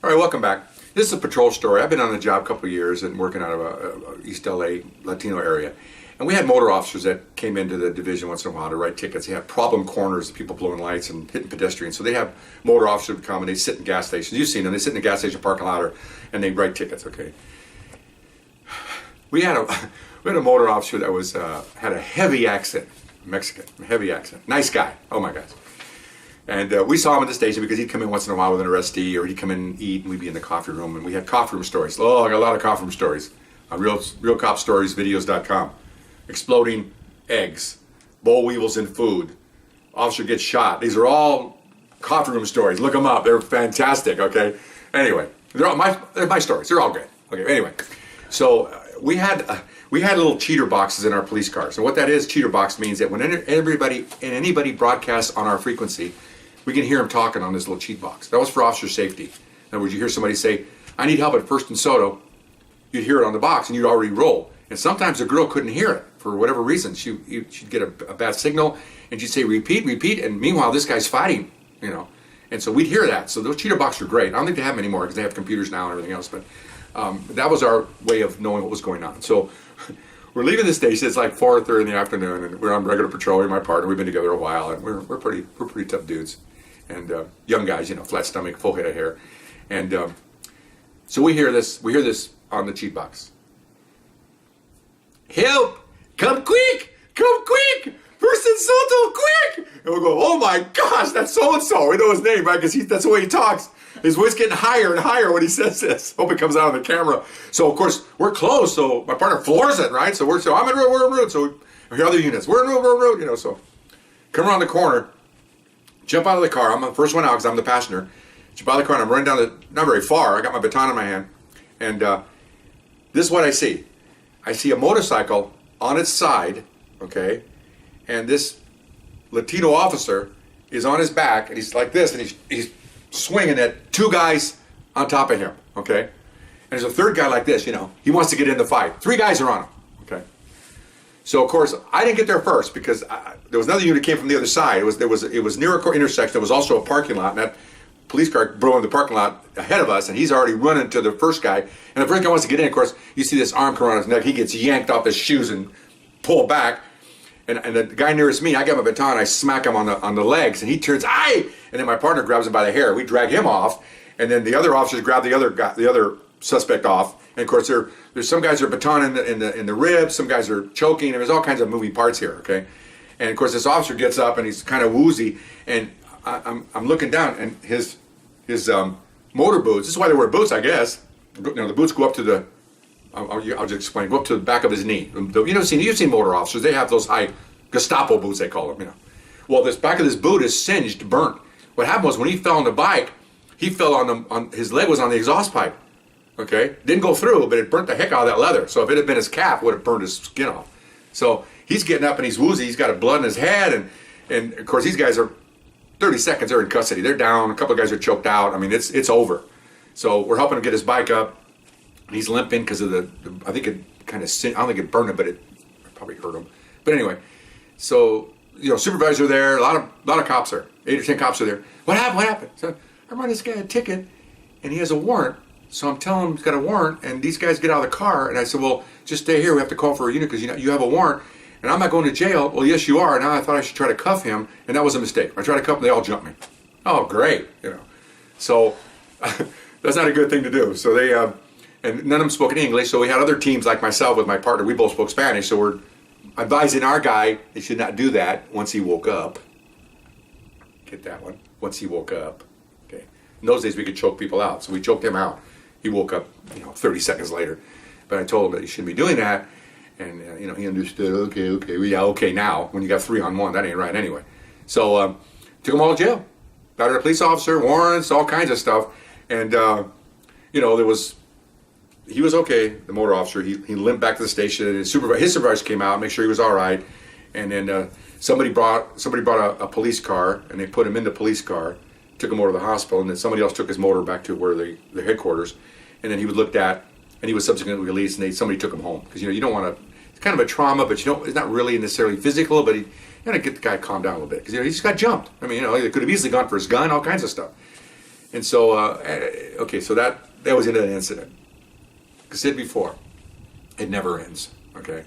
All right, welcome back. This is a patrol story. I've been on the job a couple of years and working out of a East LA Latino area. And we had motor officers that came into the division once in a while to write tickets. They had problem corners, people blowing lights and hitting pedestrians. So they have motor officers would come and they sit in gas stations. You've seen them. They sit in the gas station parking lot and they write tickets, okay? We had a motor officer that was had a heavy accent, Mexican, heavy accent. Nice guy. Oh my gosh. And we saw him at the station because he'd come in once in a while with an arrestee, or he'd come in and eat, and we'd be in the coffee room, and we had coffee room stories. Oh, I got a lot of coffee room stories. Real Cop Stories videos.com. Exploding eggs, boll weevils in food, officer gets shot. These are all coffee room stories. Look them up. They're fantastic, okay? Anyway, they're my stories. They're all good. Okay, anyway. So we had little cheater boxes in our police cars. And what that is, cheater box means that when anybody broadcasts on our frequency, we can hear them talking on this little cheat box. That was for officer safety. In other words, you hear somebody say, I need help at First and Soto, you'd hear it on the box and you'd already roll. And sometimes the girl couldn't hear it for whatever reason. She'd get a bad signal and she'd say, repeat, repeat. And meanwhile, this guy's fighting, you know. And so we'd hear that. So those cheater boxes are great. I don't think they have them anymore because they have computers now and everything else. But that was our way of knowing what was going on. So we're leaving the station. It's like 4:30 in the afternoon, and we're on regular patrol. My partner, we've been together a while, and we're pretty tough dudes, and young guys, you know, flat stomach, full head of hair, and so we hear this on the cheat box. Help! Come quick! Come quick! First and Soto, quick! And we go, oh my gosh, that's so and so. We know his name, right? Because that's the way he talks. His voice getting higher and higher when he says this. Hope it comes out on the camera. So of course we're close. So my partner floors it, right? So I'm in route, we're in route. So we hear other units. We're in route, you know. So come around the corner, jump out of the car. I'm the first one out because I'm the passenger. Jump out of the car and I'm running down not very far. I got my baton in my hand, and this is what I see. I see a motorcycle on its side, okay, and this Latino officer is on his back and he's like this, and he's swinging at two guys on top of him, okay? And there's a third guy like this, you know. He wants to get in the fight. Three guys are on him, okay? So of course I didn't get there first because there was another unit that came from the other side. It was near a intersection. There was also a parking lot, and that police car blew in the parking lot ahead of us, and he's already running to the first guy. And the first guy wants to get in. Of course, you see this arm come around his neck. He gets yanked off his shoes and pulled back. And the guy nearest me, I got my baton, I smack him on the legs, and he turns, aye! And then my partner grabs him by the hair. We drag him off, and then the other officers grab the other suspect off. And of course, there's some guys are baton in the ribs, some guys are choking, and there's all kinds of moving parts here, okay? And of course, this officer gets up and he's kind of woozy, and I'm looking down, and his motor boots. This is why they wear boots, I guess. You know, the boots go up to the. I'll just explain. Go up to the back of his knee. You've seen motor officers. They have those high Gestapo boots, they call them. You know. Well, this back of this boot is singed, burnt. What happened was when he fell on the bike, he fell on his leg was on the exhaust pipe. Okay, didn't go through, but it burnt the heck out of that leather. So if it had been his cap, it would have burned his skin off. So he's getting up and he's woozy. He's got blood in his head, and of course these guys are 30 seconds. They're in custody. They're down. A couple of guys are choked out. I mean, it's over. So we're helping him get his bike up. He's limping because of I think it kind of, I don't think it burned him, but it probably hurt him. But anyway, so, you know, supervisor there, a lot of cops there, 8 or 10 cops are there. What happened? So I run this guy a ticket, and he has a warrant. So I'm telling him he's got a warrant, and these guys get out of the car, and I said, well, just stay here. We have to call for a unit because you have a warrant, and I'm not going to jail. Well, yes, you are. Now I thought I should try to cuff him, and that was a mistake. I tried to cuff him, they all jumped me. Oh, great, you know. So that's not a good thing to do. So they, and none of them spoke in English, so we had other teams like myself with my partner. We both spoke Spanish, so we're advising our guy they should not do that once he woke up. Get that one? Once he woke up. Okay. In those days, we could choke people out, so we choked him out. He woke up, 30 seconds later. But I told him that he shouldn't be doing that, and he understood. Okay now. When you got 3 on 1, that ain't right anyway. So took them all to jail. Got a police officer, warrants, all kinds of stuff, and he was okay. The motor officer, he limped back to the station, and his supervisor came out, make sure he was all right, and then somebody brought a police car, and they put him in the police car, took him over to the hospital, and then somebody else took his motor back to where the headquarters, and then he was looked at, and he was subsequently released, and somebody took him home because you don't want to. It's kind of a trauma, but it's not really necessarily physical, but you got to get the guy calmed down a little bit because he just got jumped. I mean, he could have easily gone for his gun, all kinds of stuff. And so okay, so that was the end of that incident. Like I said before, it never ends, okay?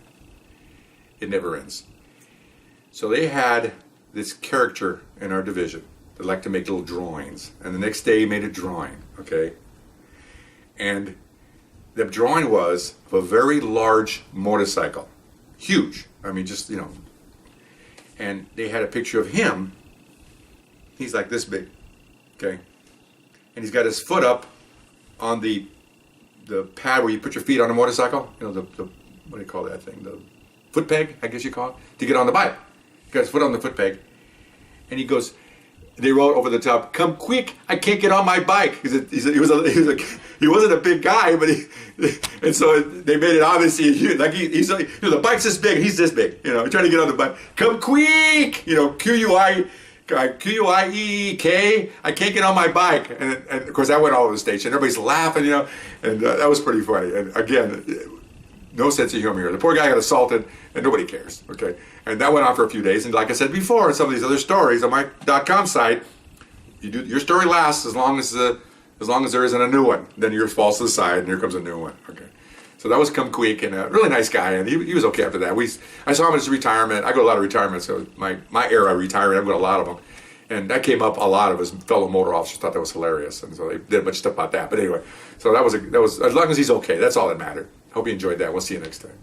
It never ends. So they had this character in our division that liked to make little drawings. And the next day he made a drawing, okay? And the drawing was of a very large motorcycle. Huge. I mean, just, you know. And they had a picture of him. He's like this big, okay? And he's got his foot up on the pad where you put your feet on a motorcycle. You know, the what do you call that thing? The foot peg, I guess you call it, to get on the bike. He got his foot on the foot peg. And he goes, they wrote over the top, "Come quick, I can't get on my bike." He wasn't a big guy, but and so they made it obviously like he's like, you know, the bike's this big, he's this big, you know, trying to get on the bike. "Come quick," you know, Queeek, I can't get on my bike, and of course that went all over the station. Everybody's laughing, you know, and that was pretty funny. And again, no sense of humor here. The poor guy got assaulted, and nobody cares, okay? And that went on for a few days. And like I said before, in some of these other stories on my .com site, your story lasts as long as there isn't a new one. Then yours falls to the side, and here comes a new one, okay? So that was Kome Queeek, and a really nice guy, and he was okay after that. I saw him at his retirement. I go to a lot of retirements, so my era retired. I go to a lot of them. And that came up a lot of his fellow motor officers thought that was hilarious, and so they did a bunch of stuff about that. But anyway, so that was as long as he's okay, that's all that mattered. Hope you enjoyed that. We'll see you next time.